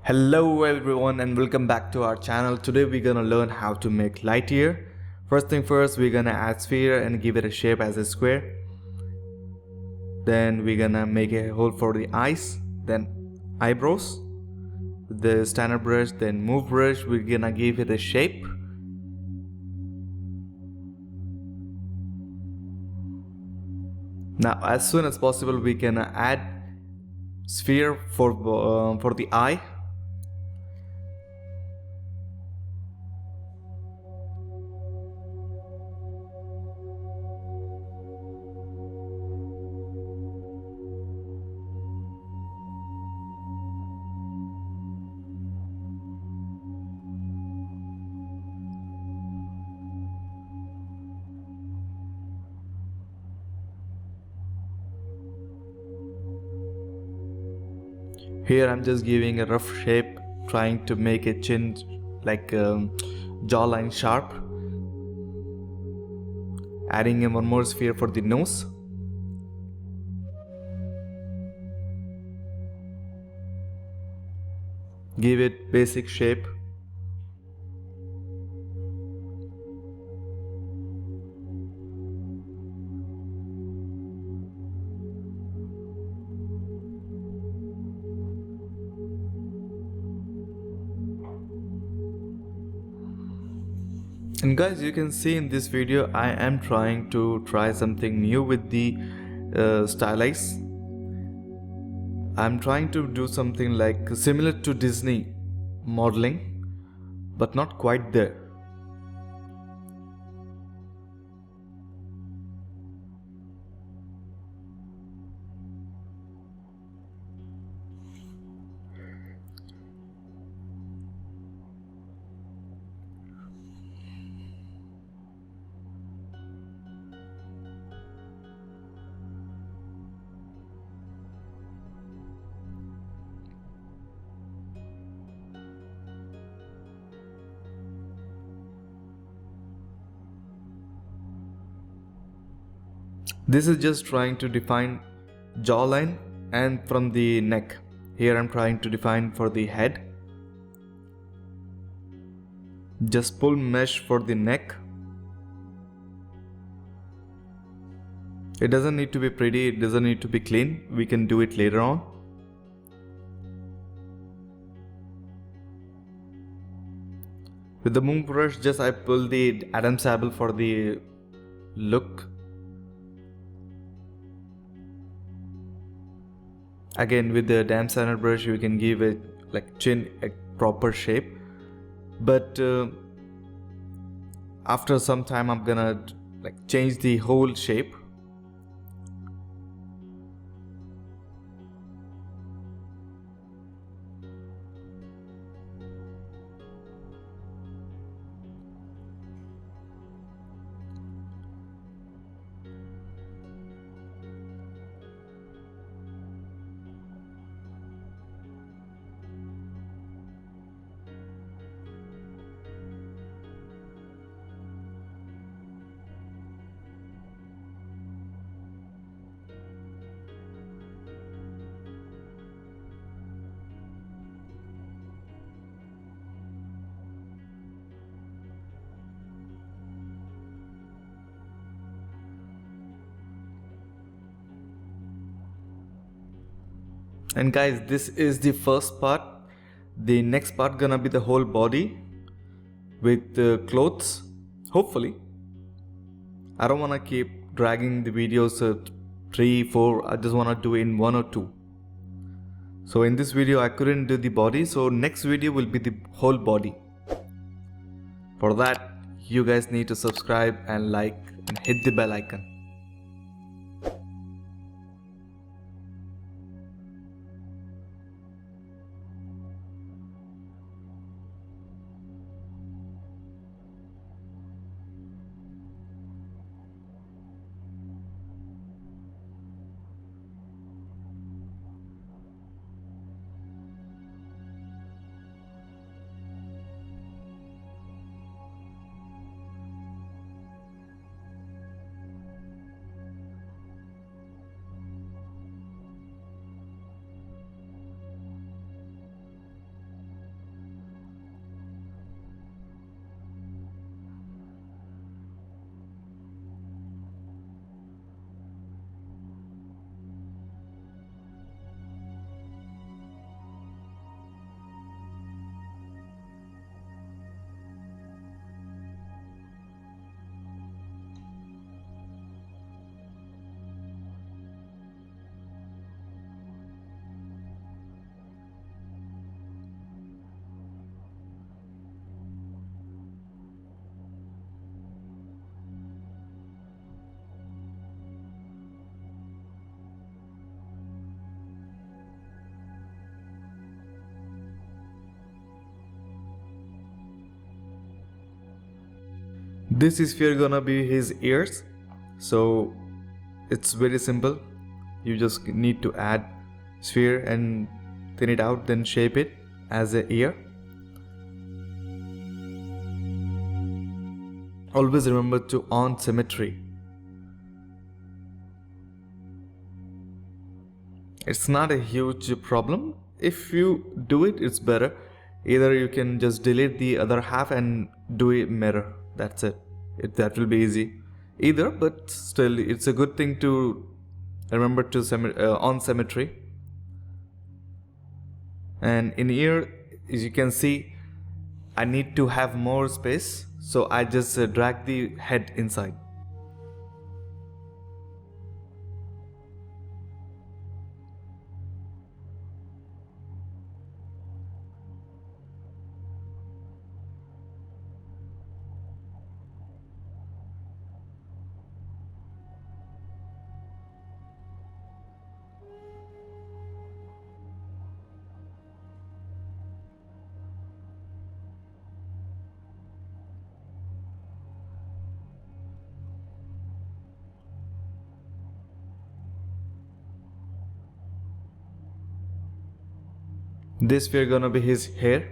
Hello everyone and welcome back to our channel. Today we're gonna learn how to make LightYear. First thing first, we're gonna add sphere and give it a shape as a square. Then we're gonna make a hole for the eyes, then eyebrows. The standard brush, then move brush, we're gonna give it a shape. Now as soon as possible we can add sphere for the eye. Here I'm just giving a rough shape, trying to make a chin like jawline sharp. Adding in one more sphere for the nose. Give it basic shape. And guys, you can see in this video I am trying to try something new with the Stylized. I'm trying to do something like similar to Disney modeling, but not quite there. This is just trying to define jawline and from the neck. Here I'm trying to define for the head. Just pull mesh for the neck. It doesn't need to be pretty, it doesn't need to be clean. We can do it later on. With the move brush, just I pull the Adam's apple for the look. Again, with the damp standard brush, you can give it like chin a proper shape. But after some time, I'm gonna like change the whole shape. And guys, this is the first part. The next part gonna be the whole body with clothes, hopefully. I don't wanna keep dragging the videos 3, 4, I just wanna do in 1 or 2. So in this video I couldn't do the body, so next video will be the whole body. For that, you guys need to subscribe and like and hit the bell icon. This is sphere gonna be his ears, so it's very simple. You just need to add sphere and thin it out, then shape it as an ear. Always remember to on symmetry. It's not a huge problem. If you do it, it's better. Either you can just delete the other half and do a mirror. That's it. That will be easy. Either, but still, it's a good thing to remember to on symmetry. And in here, as you can see, I need to have more space, so I just drag the head inside. This we're gonna be his hair,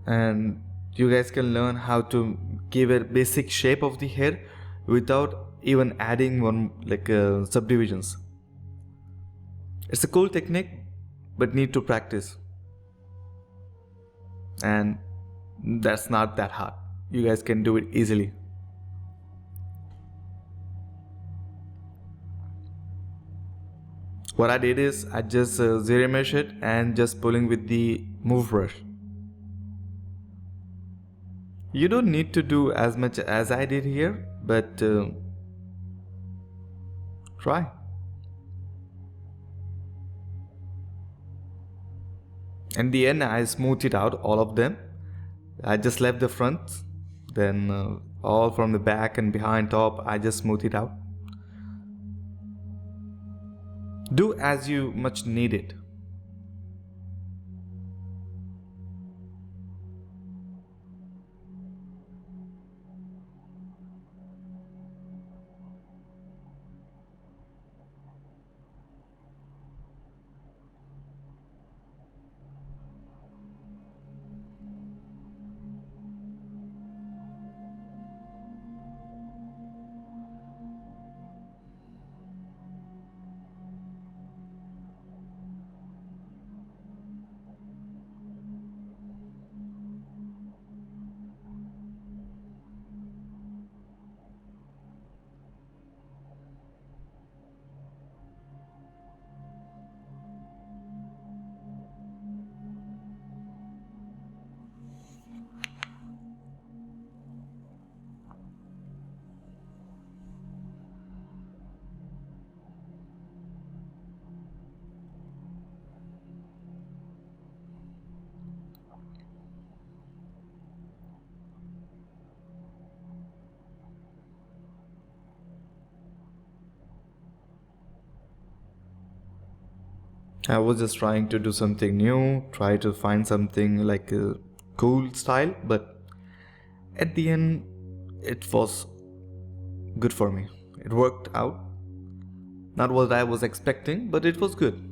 and you guys can learn how to give a basic shape of the hair without even adding one subdivisions. It's a cool technique, but need to practice, and that's not that hard. You guys can do it easily. What I did is I just zero mesh it and just pulling with the move brush. You don't need to do as much as I did here, but try. In the end, I smoothed it out, all of them. I just left the front, then all from the back and behind, top, I just smoothed it out. Do as you much need it. I was just trying to do something new, try to find something like a cool style, but at the end, it was good for me. It worked out. Not what I was expecting, but it was good.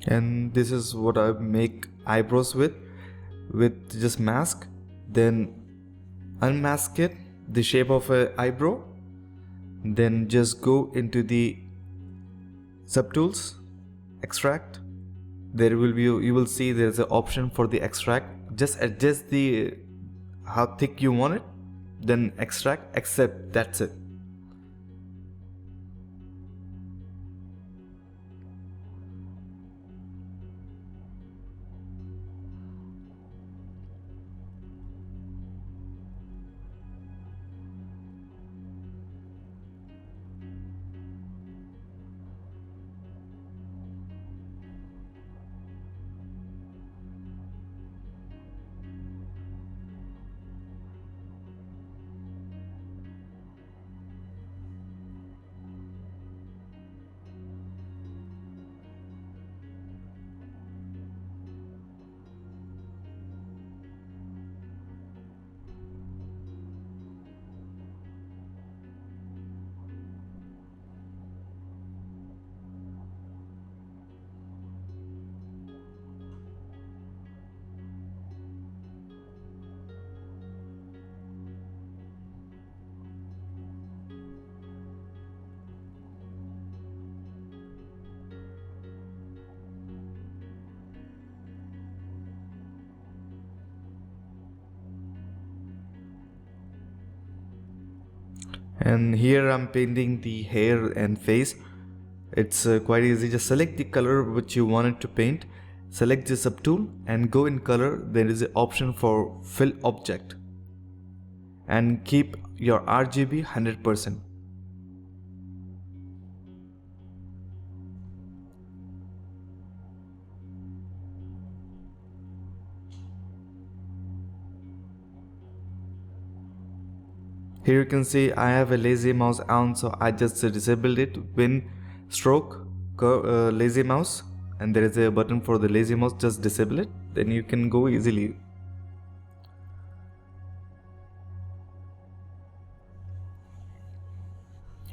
And this is what I make eyebrows with just mask, then unmask it, the shape of an eyebrow, then just go into the subtools, extract. There will be, you will see there's an option for the extract. Just adjust the how thick you want it, then extract, accept, that's it. And here I'm painting the hair and face. It's quite easy. Just select the color which you wanted to paint, select the subtool and go in color. There is an option for fill object and keep your RGB 100%. Here you can see I have a lazy mouse on, so I just disabled it. When stroke lazy mouse, and there is a button for the lazy mouse, just disable it, then you can go easily.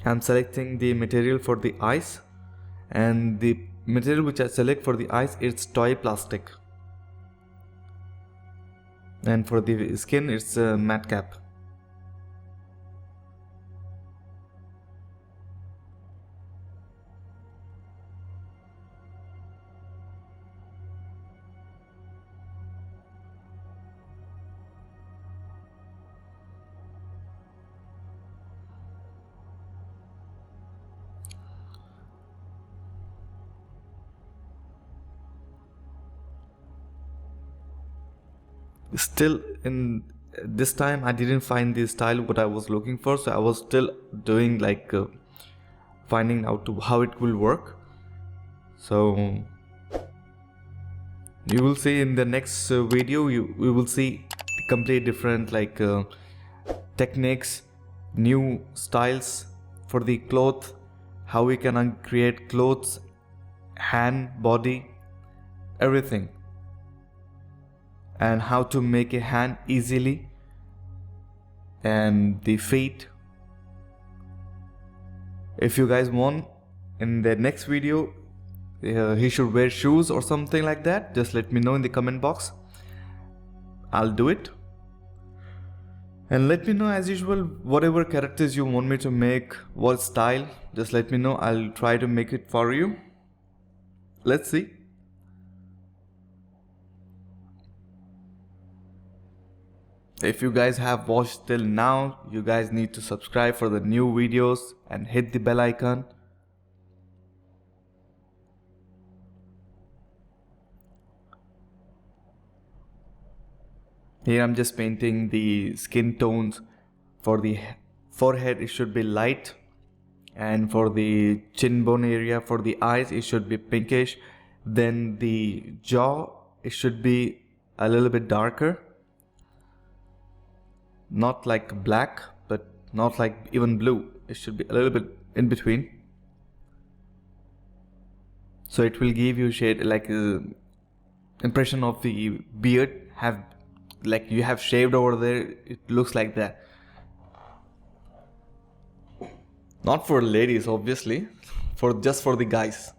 I'm selecting the material for the eyes, and the material which I select for the eyes, it's toy plastic, and for the skin it's a matte cap. Still, in this time I didn't find the style what I was looking for, so I was still doing like finding out how it will work. So you will see in the next video, we will see complete different like techniques, new styles for the cloth, how we can create clothes, hand, body, everything, and how to make a hand easily, and the feet. If you guys want in the next video he should wear shoes or something like that, just let me know in the comment box. I'll do it. And let me know as usual whatever characters you want me to make, what style, just let me know. I'll try to make it for you. Let's see. If you guys have watched till now, you guys need to subscribe for the new videos and hit the bell icon. Here I'm just painting the skin tones. For the forehead it should be light, and for the chin bone area, for the eyes it should be pinkish. Then the jaw, it should be a little bit darker. Not like black, but not like even blue. It should be a little bit in between. So it will give you shade like impression of the beard, have like you have shaved over there. It looks like that. Not for ladies obviously, just for the guys.